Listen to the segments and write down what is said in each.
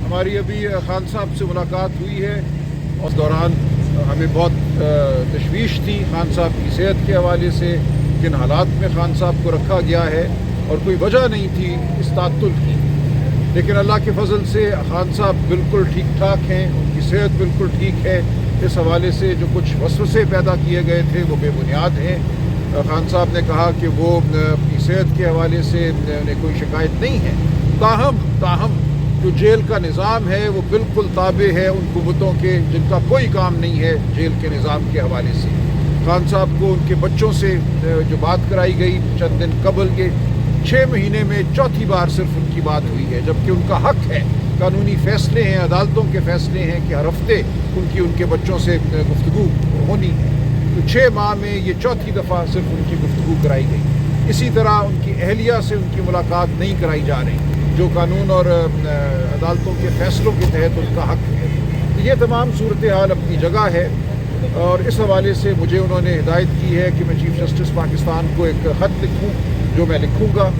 ہماری ابھی خان صاحب سے ملاقات ہوئی ہے اور اس دوران ہمیں بہت تشویش تھی خان صاحب کی صحت کے حوالے سے، کن حالات میں خان صاحب کو رکھا گیا ہے اور کوئی وجہ نہیں تھی اس تعطل کی، لیکن اللہ کے فضل سے خان صاحب بالکل ٹھیک ٹھاک ہیں، ان کی صحت بالکل ٹھیک ہے۔ اس حوالے سے جو کچھ وسوسے پیدا کیے گئے تھے وہ بے بنیاد ہیں۔ خان صاحب نے کہا کہ وہ اپنی صحت کے حوالے سے انہیں کوئی شکایت نہیں ہے، تاہم جو جیل کا نظام ہے وہ بالکل تابع ہے ان قوتوں کے جن کا کوئی کام نہیں ہے جیل کے نظام کے حوالے سے۔ خان صاحب کو ان کے بچوں سے جو بات کرائی گئی چند دن قبل کے 6 مہینے میں چوتھی بار صرف ان کی بات ہوئی ہے، جبکہ ان کا حق ہے، قانونی فیصلے ہیں، عدالتوں کے فیصلے ہیں کہ ہر ہفتے ان کے بچوں سے گفتگو ہونی ہے۔ تو 6 ماہ میں یہ چوتھی دفعہ صرف ان کی گفتگو کرائی گئی۔ اسی طرح ان کی اہلیہ سے ان کی ملاقات نہیں کرائی جا رہی، جو قانون اور عدالتوں کے فیصلوں کے تحت ان کا حق ہے۔ یہ تمام صورتحال اپنی جگہ ہے اور اس حوالے سے مجھے انہوں نے ہدایت کی ہے کہ میں چیف جسٹس پاکستان کو ایک خط لکھوں، جو میں لکھوں گا،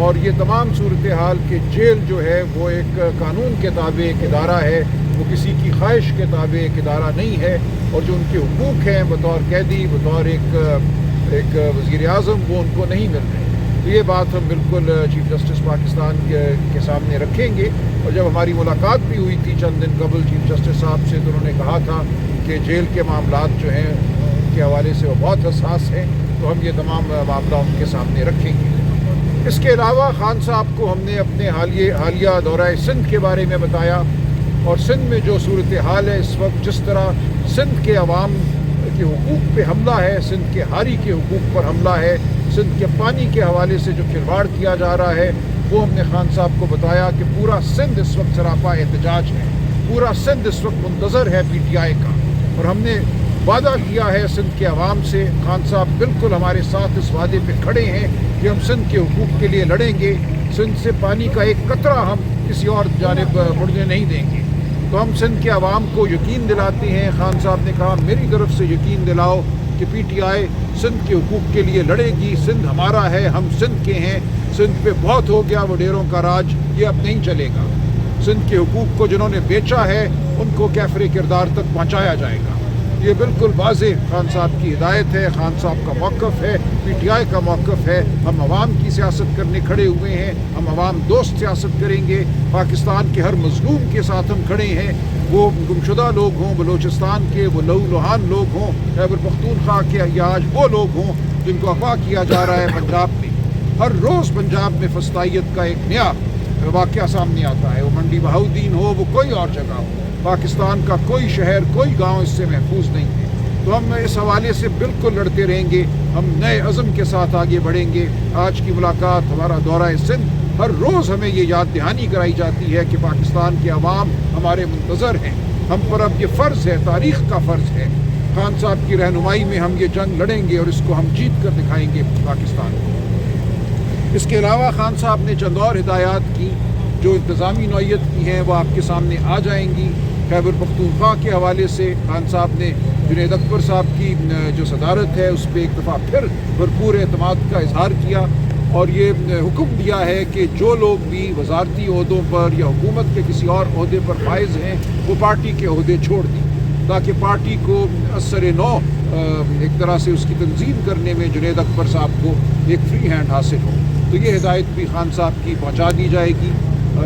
اور یہ تمام صورتحال کہ جیل جو ہے وہ ایک قانون کے تابع ایک ادارہ ہے، وہ کسی کی خواہش کے تابع ایک ادارہ نہیں ہے، اور جو ان کے حقوق ہیں بطور قیدی، بطور ایک وزیر اعظم، وہ ان کو نہیں مل رہے۔ تو یہ بات ہم بالکل چیف جسٹس پاکستان کے سامنے رکھیں گے، اور جب ہماری ملاقات بھی ہوئی تھی چند دن قبل چیف جسٹس صاحب سے، تو انہوں نے کہا تھا کہ جیل کے معاملات جو ہیں ان کے حوالے سے وہ بہت حساس ہیں، تو ہم یہ تمام معاملہ ان کے سامنے رکھیں گے۔ اس کے علاوہ خان صاحب کو ہم نے اپنے حالیہ دورہ سندھ کے بارے میں بتایا، اور سندھ میں جو صورتحال ہے اس وقت، جس طرح سندھ کے عوام کے حقوق پہ حملہ ہے، سندھ کے ہاری کے حقوق پر حملہ ہے، سندھ کے پانی کے حوالے سے جو کھلواڑ کیا جا رہا ہے، وہ ہم نے خان صاحب کو بتایا کہ پورا سندھ اس وقت سراپا احتجاج ہے، پورا سندھ اس وقت منتظر ہے PTI کا، اور ہم نے وعدہ کیا ہے سندھ کے عوام سے۔ خان صاحب بالکل ہمارے ساتھ اس وعدے پہ کھڑے ہیں کہ ہم سندھ کے حقوق کے لیے لڑیں گے، سندھ سے پانی کا ایک قطرہ ہم کسی اور جانب مڑنے نہیں دیں گے۔ تو ہم سندھ کے عوام کو یقین دلاتے ہیں۔ خان صاحب نے کہا میری طرف سے یقین دلاؤ کہ PTI سندھ کے حقوق کے لیے لڑے گی، سندھ ہمارا ہے، ہم سندھ کے ہیں، سندھ پہ بہت ہو گیا وڈیروں کا راج، یہ اب نہیں چلے گا۔ سندھ کے حقوق کو جنہوں نے بیچا ہے ان کو کیفر کردار تک پہنچایا جائے گا۔ یہ بالکل واضح خان صاحب کی ہدایت ہے، خان صاحب کا موقف ہے، PTI کا موقف ہے۔ ہم عوام کی سیاست کرنے کھڑے ہوئے ہیں، ہم عوام دوست سیاست کریں گے، پاکستان کے ہر مظلوم کے ساتھ ہم کھڑے ہیں، وہ گمشدہ لوگ ہوں بلوچستان کے، وہ لہو لہان لوگ ہوں خیبر پختونخوا کے، یا آج وہ لوگ ہوں جن کو اغوا کیا جا رہا ہے پنجاب میں۔ ہر روز پنجاب میں فسطائیت کا ایک نیا واقعہ سامنے آتا ہے، وہ منڈی بہاؤدین ہو، وہ کوئی اور جگہ ہو، پاکستان کا کوئی شہر، کوئی گاؤں اس سے محفوظ نہیں ہے۔ تو ہم اس حوالے سے بالکل لڑتے رہیں گے، ہم نئے عزم کے ساتھ آگے بڑھیں گے۔ آج کی ملاقات، ہمارا دورہ سندھ، ہر روز ہمیں یہ یاد دہانی کرائی جاتی ہے کہ پاکستان کے عوام ہمارے منتظر ہیں، ہم پر اب یہ فرض ہے، تاریخ کا فرض ہے، خان صاحب کی رہنمائی میں ہم یہ جنگ لڑیں گے اور اس کو ہم جیت کر دکھائیں گے پاکستان کو۔ اس کے علاوہ خان صاحب نے چند اور ہدایات کی جو انتظامی نوعیت کی ہیں، وہ آپ کے سامنے آ جائیں گی۔ خیبر پختونخوا کے حوالے سے خان صاحب نے جنید اکبر صاحب کی جو صدارت ہے اس پہ ایک دفعہ پھر بھرپور اعتماد کا اظہار کیا، اور یہ حکم دیا ہے کہ جو لوگ بھی وزارتی عہدوں پر یا حکومت کے کسی اور عہدے پر فائز ہیں وہ پارٹی کے عہدے چھوڑ دیں، تاکہ پارٹی کو اثر نو ایک طرح سے اس کی تنظیم کرنے میں جنید اکبر صاحب کو ایک فری ہینڈ حاصل ہو۔ تو یہ ہدایت بھی خان صاحب کی پہنچا دی جائے گی۔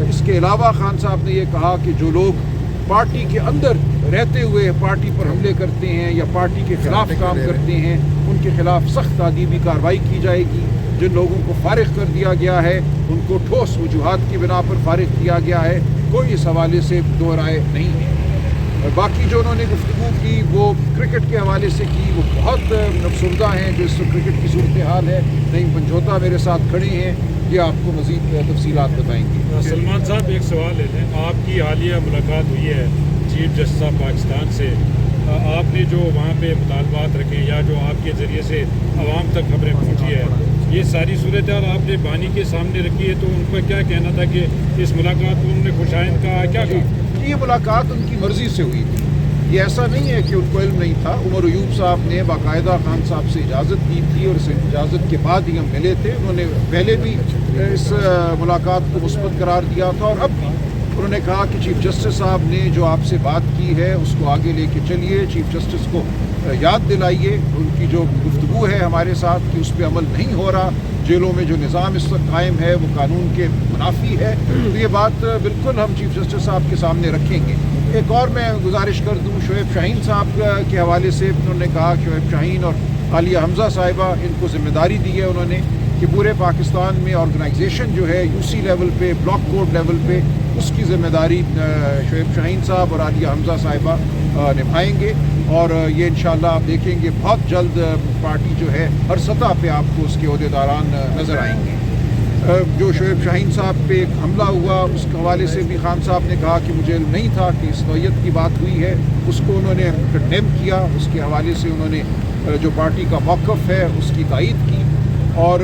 اس کے علاوہ خان صاحب نے یہ کہا کہ جو لوگ پارٹی کے اندر رہتے ہوئے پارٹی پر حملے کرتے ہیں یا پارٹی کے خلاف کام کرتے ہیں، ان کے خلاف سخت تعدیبی کارروائی کی جائے گی۔ جن لوگوں کو فارغ کر دیا گیا ہے ان کو ٹھوس وجوہات کی بنا پر فارغ کیا گیا ہے، کوئی اس حوالے سے دو رائے نہیں ہے۔ اور باقی جو انہوں نے گفتگو کی وہ کرکٹ کے حوالے سے کی، وہ بہت افسردہ ہیں جو اس کرکٹ کی صورتحال ہے۔ نعیم پنجوتا میرے ساتھ کھڑے ہیں، یہ آپ کو مزید تفصیلات بتائیں گے۔ سلمان صاحب ایک سوال ہے، آپ کی حالیہ ملاقات ہوئی ہے چیف جسٹس آف پاکستان سے، آپ نے جو وہاں پہ مطالبات رکھے یا جو آپ کے ذریعے سے عوام تک خبریں پہنچی ہے، یہ ساری صورتحال آپ نے بانی کے سامنے رکھی ہے، تو ان کا کیا کہنا تھا کہ اس ملاقات کو انہوں نے خوشائند کہا، کیا کہا؟ یہ ملاقات ان کی مرضی سے ہوئی تھی، یہ ایسا نہیں ہے کہ ان کو علم نہیں تھا۔ عمر ایوب صاحب نے باقاعدہ خان صاحب سے اجازت دی تھی اور اس اجازت کے بعد ہی ہم ملے تھے۔ انہوں نے پہلے بھی اس ملاقات کو مثبت قرار دیا تھا اور اب بھی انہوں نے کہا کہ چیف جسٹس صاحب نے جو آپ سے بات کی ہے اس کو آگے لے کے چلیے، چیف جسٹس کو یاد دلائیے ان کی جو گفتگو ہے ہمارے ساتھ کہ اس پہ عمل نہیں ہو رہا، جیلوں میں جو نظام اس وقت قائم ہے وہ قانون کے منافی ہے، تو یہ بات بالکل ہم چیف جسٹس صاحب کے سامنے رکھیں گے۔ ایک اور میں گزارش کر دوں، شعیب شاہین صاحب کے حوالے سے انہوں نے کہا کہ شعیب شاہین اور عالیہ حمزہ صاحبہ ان کو ذمہ داری دی ہے انہوں نے کہ پورے پاکستان میں آرگنائزیشن جو ہے یو سی لیول پہ، بلاک کوڈ لیول پہ، اس کی ذمہ داری شعیب شاہین صاحب اور عالیہ حمزہ صاحبہ نبھائیں گے، اور یہ انشاءاللہ آپ دیکھیں گے بہت جلد پارٹی جو ہے ہر سطح پہ آپ کو اس کے عہدیداران نظر آئیں گے۔ جو شعیب شاہین صاحب پہ ایک حملہ ہوا اس کے حوالے سے بھی خان صاحب نے کہا کہ مجھے علم نہیں تھا کہ اس نوعیت کی بات ہوئی ہے، اس کو انہوں نے کنڈیم کیا، اس کے حوالے سے انہوں نے جو پارٹی کا موقف ہے اس کی تائید کی، اور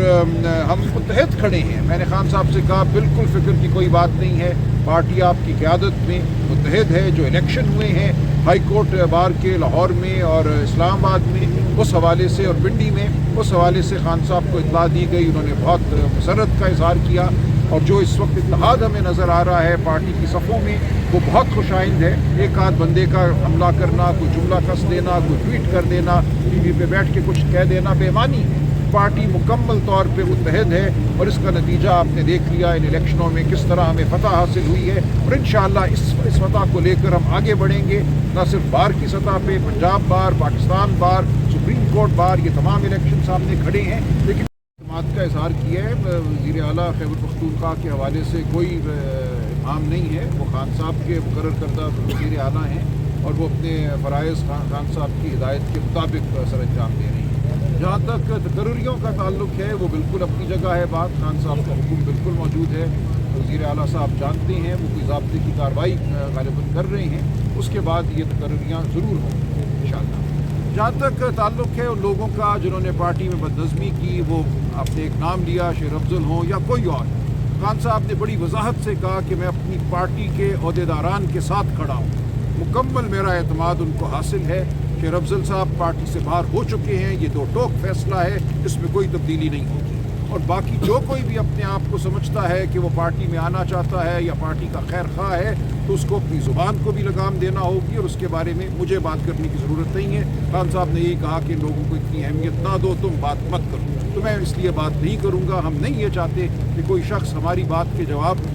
ہم متحد کھڑے ہیں۔ میں نے خان صاحب سے کہا بالکل فکر کی کوئی بات نہیں ہے، پارٹی آپ کی قیادت میں متحد ہے، جو الیکشن ہوئے ہیں ہائی کورٹ بار کے لاہور میں اور اسلام آباد میں، اس حوالے سے اور پنڈی میں، اس حوالے سے خان صاحب کو اطلاع دی گئی، انہوں نے بہت مسرت کا اظہار کیا، اور جو اس وقت اتحاد ہمیں نظر آ رہا ہے پارٹی کی صفوں میں وہ بہت خوش آئند ہے۔ ایک آدھ بندے کا حملہ کرنا، کوئی جملہ کس دینا، کوئی ٹویٹ کر دینا، ٹی وی پہ بیٹھ کے کچھ کہہ دینا بے معنی ہے۔ پارٹی مکمل طور پہ متحد ہے، اور اس کا نتیجہ آپ نے دیکھ لیا ان الیکشنوں میں کس طرح ہمیں فتح حاصل ہوئی ہے، اور انشاءاللہ اس فتح کو لے کر ہم آگے بڑھیں گے، نہ صرف بار کی سطح پہ، پنجاب بار، پاکستان بار، سپریم کورٹ بار، یہ تمام الیکشن سامنے کھڑے ہیں، لیکن اعتماد کا اظہار کیا ہے وزیر اعلیٰ خیبر پختونخوا کے حوالے سے کوئی ابہام نہیں ہے، وہ خان صاحب کے مقرر کردہ وزیر اعلیٰ ہیں، اور وہ اپنے فرائض خان صاحب کی ہدایت کے مطابق سر انجام دے رہے ہیں۔ جہاں تک تقرریوں کا تعلق ہے وہ بالکل اپنی جگہ ہے بات، خان صاحب کا حکم بالکل موجود ہے، وزیر اعلیٰ صاحب جانتے ہیں وہ کوئی ضابطے کی کارروائی غالباً کر رہے ہیں، اس کے بعد یہ تقرریاں ضرور ہوں گی انشاءاللہ۔ جہاں تک تعلق ہے ان لوگوں کا جنہوں نے پارٹی میں بدنظمی کی، وہ آپ نے ایک نام لیا شیر افضل ہوں یا کوئی اور، خان صاحب نے بڑی وضاحت سے کہا کہ میں اپنی پارٹی کے عہدیداران کے ساتھ کھڑا ہوں، مکمل میرا اعتماد ان کو حاصل ہے۔ شیر افضل صاحب پارٹی سے باہر ہو چکے ہیں، یہ دو ٹوک فیصلہ ہے، اس میں کوئی تبدیلی نہیں ہوگی، اور باقی جو کوئی بھی اپنے آپ کو سمجھتا ہے کہ وہ پارٹی میں آنا چاہتا ہے یا پارٹی کا خیر خواہ ہے تو اس کو اپنی زبان کو بھی لگام دینا ہوگی، اور اس کے بارے میں مجھے بات کرنے کی ضرورت نہیں ہے۔ خان صاحب نے یہی کہا کہ لوگوں کو اتنی اہمیت نہ دو، تم بات مت کرو، تو میں اس لیے بات نہیں کروں گا۔ ہم نہیں یہ چاہتے کہ کوئی شخص ہماری بات کے جواب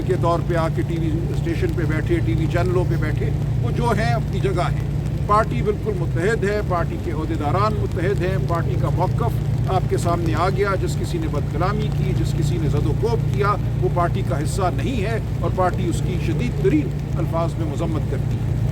کے طور پہ آ کے ٹی وی اسٹیشن پہ بیٹھے، ٹی وی چینلوں پہ بیٹھے، وہ جو ہیں اپنی جگہ ہیں۔ پارٹی بالکل متحد ہے، پارٹی کے عہدیداران متحد ہیں، پارٹی کا موقف آپ کے سامنے آ گیا۔ جس کسی نے بد کلامی کی، جس کسی نے زد و کوب کیا، وہ پارٹی کا حصہ نہیں ہے، اور پارٹی اس کی شدید ترین الفاظ میں مذمت کرتی ہے۔